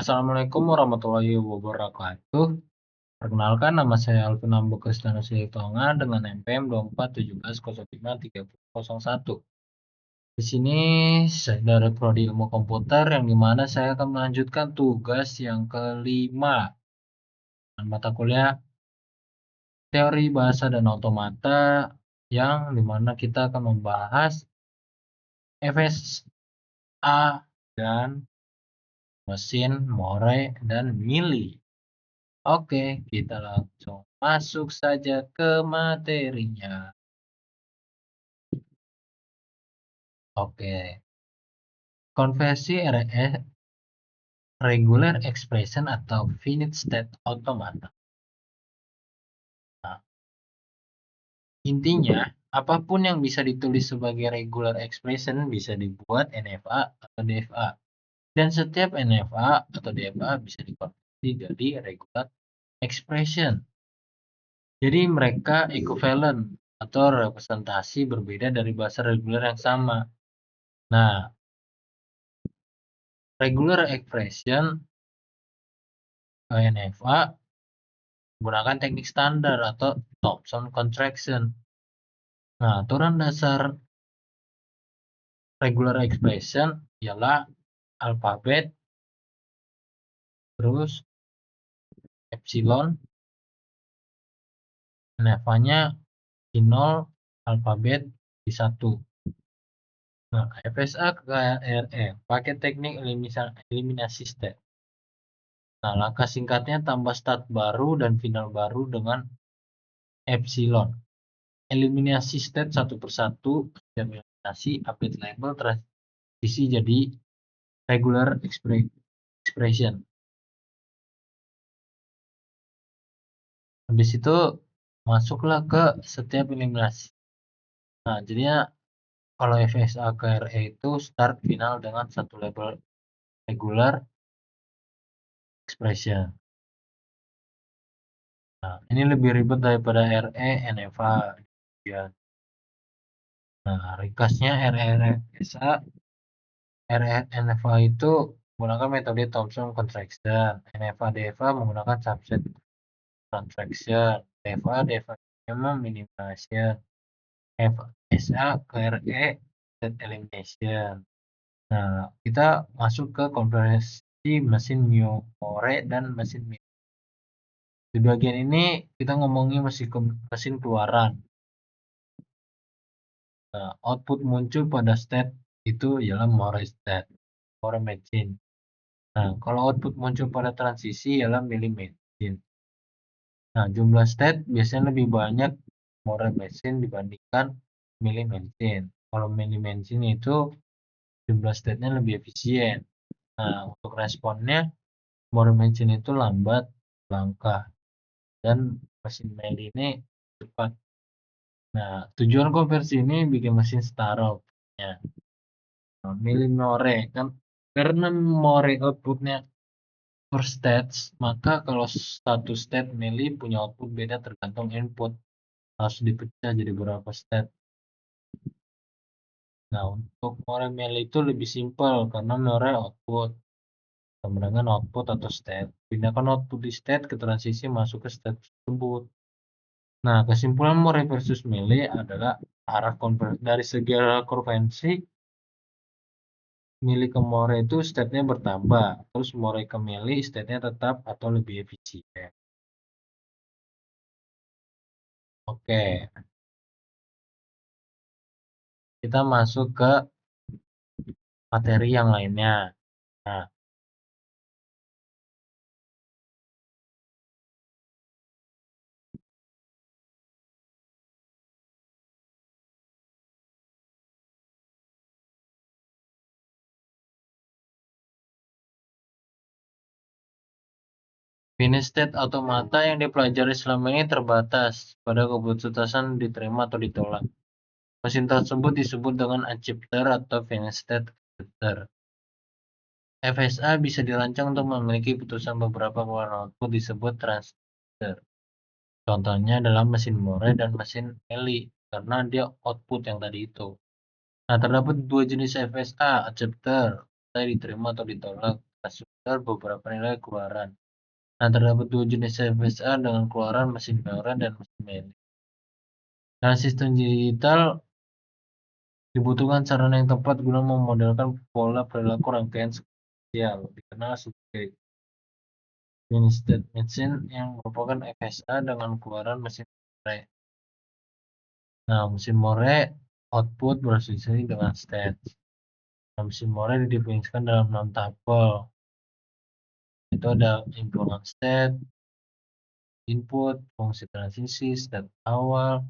Assalamualaikum warahmatullahi wabarakatuh. Perkenalkan, nama saya Alvin Ambo Kristianus Tonga dengan NPM 2417053001. Di sini saya dari Prodi Ilmu Komputer yang dimana saya akan melanjutkan tugas yang kelima dengan mata kuliah Teori Bahasa dan Otomata yang dimana kita akan membahas FSA dan mesin Moore dan Mili. Oke, kita langsung masuk saja ke materinya. Oke, konversi RE regular expression atau finite state automata. Nah, intinya, apapun yang bisa ditulis sebagai regular expression bisa dibuat NFA atau DFA. Dan setiap NFA atau DFA bisa dikonversi jadi regular expression. Jadi mereka equivalent atau representasi berbeda dari bahasa reguler yang sama. Nah, regular expression NFA menggunakan teknik standar atau Thomson contraction. Nah, aturan dasar regular expression ialah alfabet, terus epsilon, NFA-nya di 0, alfabet di 1. Nah, FSA ke KRE pakai teknik eliminasi state. Nah, langkah singkatnya tambah start baru dan final baru dengan epsilon. Eliminasi state satu persatu, setiap eliminasi update label transisi jadi regular expression. Habis itu masuklah ke setiap eliminasi. Nah, jadinya kalau FSA ke RE itu start final dengan satu label regular expression. Nah, ini lebih ribet daripada RE NFA. Ya. Nah, ringkasnya RE-RSA RE-NFA itu menggunakan metode Thomson contraction, NFA-DFA menggunakan subset contraction, DFA memang minimization, FSA ke RE set elimination. Nah, kita masuk ke konversi mesin Moore dan mesin Mili. Di bagian ini kita ngomongin mesin keluaran. Nah, output muncul pada state itu ialah Moore state, Moore machine. Nah, kalau output muncul pada transisi ialah Mili machine. Nah, jumlah state biasanya lebih banyak Moore machine dibandingkan Mili machine. Kalau Mili machine itu jumlah state-nya lebih efisien. Nah, untuk responnya Moore machine itu lambat, langka, dan mesin Mili ini cepat. Nah, tujuan konversi ini bikin mesin startup. Ya. Nah, Mili Moore kan karena Moore outputnya per stage, maka kalau satu state Mili punya output beda tergantung input. Harus dipecah jadi berapa state. Nah, untuk Moore Mili itu lebih simpel karena Moore output. Sama dengan output atau state. Pindahkan output di state ke transisi masuk ke state tersebut. Nah, kesimpulan Moore versus Mili adalah arah konversi dari segi arah konvensi Mili ke Moore itu state-nya bertambah, terus Moore ke Mili state-nya tetap atau lebih efisien. Oke, kita masuk ke materi yang lainnya. Nah, finite state automata yang dipelajari selama ini terbatas pada keputusan diterima atau ditolak. Mesin tersebut disebut dengan acceptor atau finite state acceptor. FSA bisa dirancang untuk memiliki putusan beberapa keluaran output disebut transistor. Contohnya adalah mesin Moore dan mesin Mili karena dia output yang tadi itu. Nah, terdapat dua jenis FSA, acceptor, bisa diterima atau ditolak. infrastruktur beberapa nilai keluaran. Nah, terdapat dua jenis FSA dengan keluaran mesin Miller dan mesin Meili. Nah, sistem digital dibutuhkan sarana yang tepat guna memodelkan pola perilaku rangkaian sequential, dikenal sebagai unit state machine yang merupakan FSA dengan keluaran mesin More. Nah, mesin More output berasosiasi dengan state. Nah, mesin More didefinisikan dalam 6 tabel. Itu ada impulse state, input, fungsi transisi, state awal,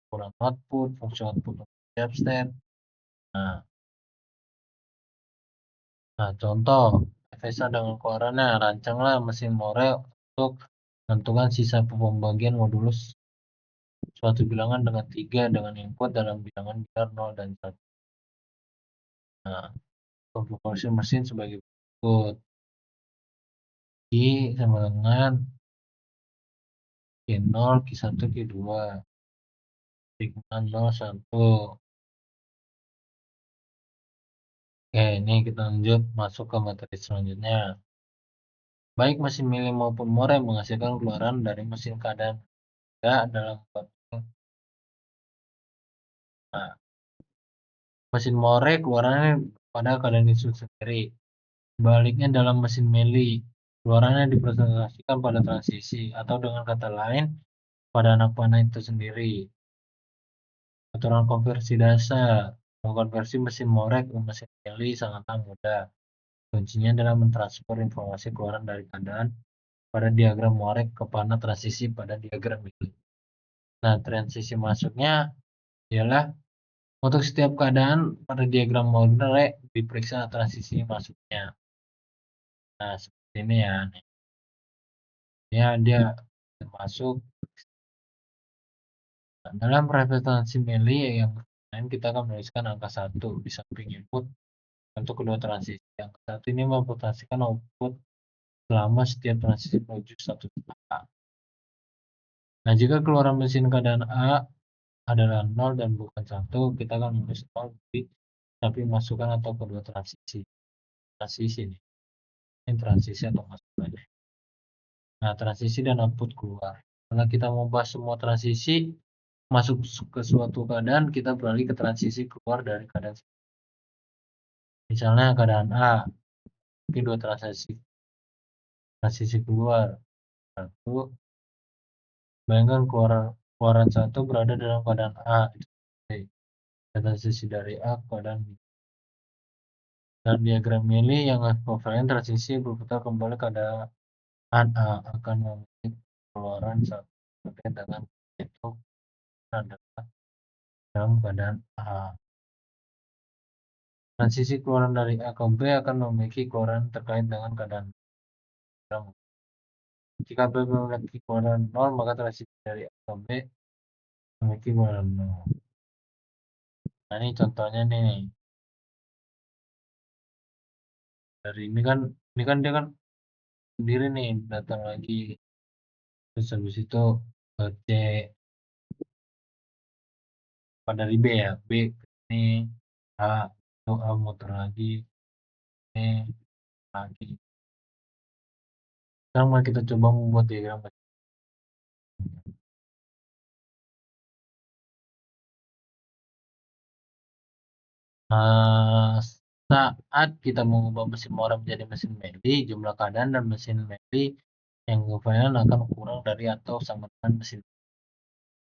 ukuran output, fungsi output untuk setiap state. Nah, contoh FSA dengan keluarannya, rancanglah mesin More untuk menentukan sisa pembagian modulus suatu bilangan dengan 3 dengan input dalam bilangan bilar 0 dan 1. Nah, konfigurasi mesin sebagai berikut. I sama dengan Q0, Q1, Q2. Sigma 0, 1. Oke, ini kita lanjut masuk ke materi selanjutnya. Baik mesin Meili maupun More menghasilkan keluaran dari mesin keadaan dalam nah, mesin More keluarannya pada keadaan itu sendiri. Sebaliknya dalam mesin Meili, keluarannya dipresentasikan pada transisi atau dengan kata lain pada anak panah itu sendiri. Aturan konversi dasar mengkonversi mesin More ke mesin Meili sangatlah mudah. Kuncinya adalah mentransfer informasi keluaran dari keadaan pada diagram More ke panah transisi pada diagram Meili. Nah, transisi masuknya ialah untuk setiap keadaan pada diagram More diperiksa transisi masuknya. Nah, seperti ini ya. Ya, dia masuk. Nah, dalam representasi Meili yang lain kita akan menuliskan angka 1 di samping input untuk kedua transisi. Angka 1 ini merepresentasikan output selama setiap transisi menuju satu A. Nah, jika keluaran mesin keadaan A adalah 0 dan bukan 1, kita akan menulis 0 di samping masukan atau kedua transisi. Transisi ini. Ini transisi atau masukannya. Nah, transisi dan output keluar. Kalau kita mau bahas semua transisi, masuk ke suatu keadaan, kita beralih ke transisi keluar dari keadaan. Misalnya keadaan A, ini dua transisi keluar. Satu, bayangkan keluaran satu berada dalam keadaan A. Transisi dari A ke keadaan B. Dalam diagram Meili yang ekivalen transisi berputar kembali ke keadaan A akan memiliki keluaran satu terkait dengan itu adalah dalam keadaan A. Transisi keluaran dari A ke B akan memiliki keluaran terkait dengan keadaan B. Jika B memiliki keluaran 0, maka transisi dari A ke B memiliki keluaran 0. Nah, ini contohnya nih. Dari ini kan dia kan sendiri nih datang lagi. Terus habis itu C pada dari B ya. B ini A, itu A muter lagi. Ini lagi. Sekarang mari kita coba membuat diagram. Saat kita mengubah mesin More menjadi mesin Meili, jumlah keadaan dan mesin Meili yang ekuivalen akan kurang dari atau sama dengan mesin.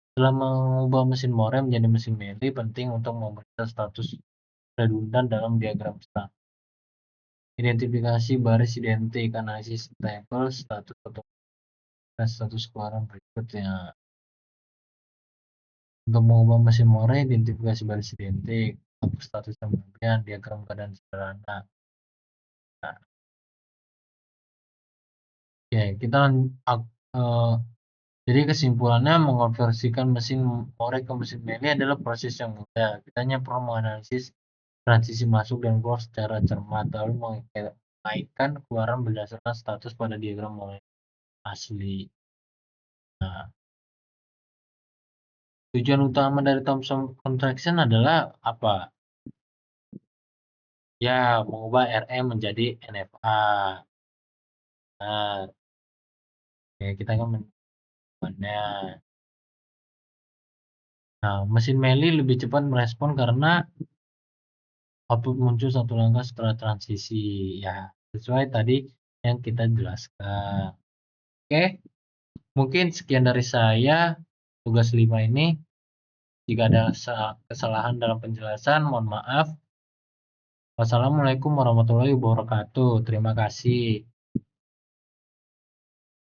Setelah mengubah mesin More menjadi mesin Meili, penting untuk memeriksa status redundan dalam diagram start. Identifikasi baris identik, analisis tabel status atau status keluaran berikutnya. Untuk mengubah mesin More, identifikasi baris identik, status pembelian, diagram keadaan sederhana. Nah, oke, kita jadi kesimpulannya mengonversikan mesin More ke mesin Meili adalah proses yang mudah. Kita hanya perlu menganalisis transisi masuk dan keluar secara cermat, lalu mengaitkan keluaran berdasarkan status pada diagram More asli. Nah, tujuan utama dari Thomson contraction adalah apa? Ya, mengubah RM menjadi NFA. Nah, ya kita kan menyimpannya. Nah, mesin Meli lebih cepat merespon karena output muncul satu langkah setelah transisi. Ya, sesuai tadi yang kita jelaskan. Oke, mungkin sekian dari saya. Tugas 5 ini. Jika ada kesalahan dalam penjelasan, mohon maaf. Wassalamualaikum warahmatullahi wabarakatuh. Terima kasih.